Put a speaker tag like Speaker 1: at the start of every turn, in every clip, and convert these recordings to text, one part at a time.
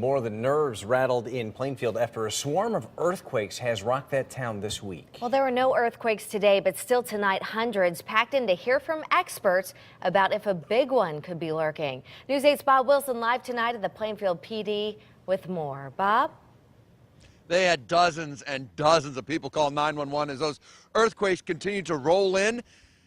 Speaker 1: More of the nerves rattled in Plainfield after a swarm of earthquakes has rocked that town this week.
Speaker 2: Well, there were no earthquakes today, but still tonight, hundreds packed in to hear from experts about if a big one could be lurking. News 8's Bob Wilson live tonight at the Plainfield PD with more. Bob?
Speaker 3: They had dozens and dozens of people call 911 as those earthquakes continue to roll in.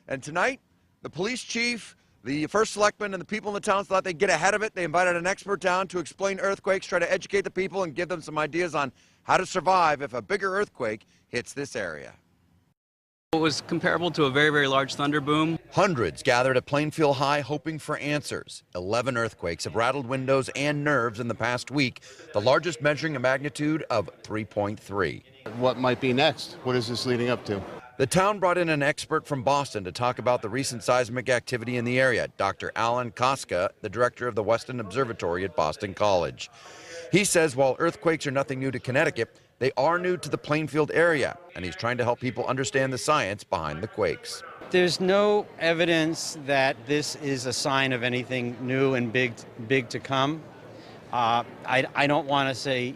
Speaker 3: And tonight, the police chief, the first selectman, and the people in the town thought they'd get ahead of it. They invited an expert down to explain earthquakes, try to educate the people and give them some ideas on how to survive if a bigger earthquake hits this area.
Speaker 4: It was comparable to a very, very large thunder boom.
Speaker 3: Hundreds gathered at Plainfield High hoping for answers. 11 earthquakes have rattled windows and nerves in the past week, the largest measuring a magnitude of 3.3.
Speaker 5: What might be next? What is this leading up to?
Speaker 3: The town brought in an expert from Boston to talk about the recent seismic activity in the area, Dr. Alan Koska, the director of the Weston Observatory at Boston College. He says while earthquakes are nothing new to Connecticut, they are new to the Plainfield area, and he's trying to help people understand the science behind the quakes.
Speaker 6: There's no evidence that this is a sign of anything new and big to come. I don't want to say,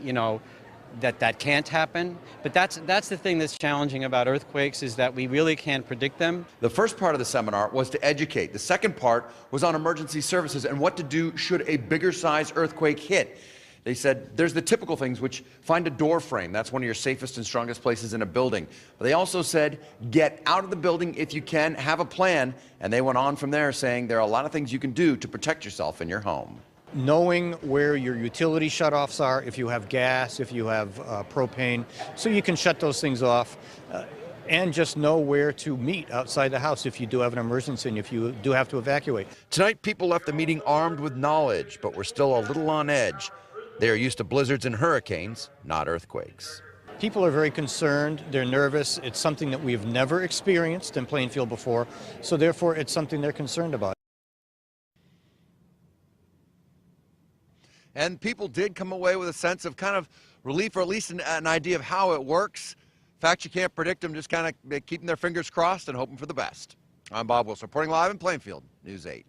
Speaker 6: that can't happen, but that's the thing that's challenging about earthquakes, is that we really can't predict them.
Speaker 3: The first part of the seminar was to educate. The second part was on emergency services and what to do should a bigger size earthquake hit. They said there's the typical things, which find a door frame. That's one of your safest and strongest places in a building. But they also said get out of the building if you can, have a plan. And they went on from there saying there are a lot of things you can do to protect yourself in your home.
Speaker 7: Knowing where your utility shutoffs are, if you have gas, if you have propane, so you can shut those things off. And just know where to meet outside the house if you do have an emergency and if you do have to evacuate.
Speaker 3: Tonight, people left the meeting armed with knowledge, but were still a little on edge. They are used to blizzards and hurricanes, not earthquakes.
Speaker 7: People are very concerned, they're nervous. It's something that we've never experienced in Plainfield before, so therefore it's something they're concerned about.
Speaker 3: And people did come away with a sense of kind of relief, or at least an idea of how it works. In fact, you can't predict them, just kind of keeping their fingers crossed and hoping for the best. I'm Bob Wilson, reporting live in Plainfield, News 8.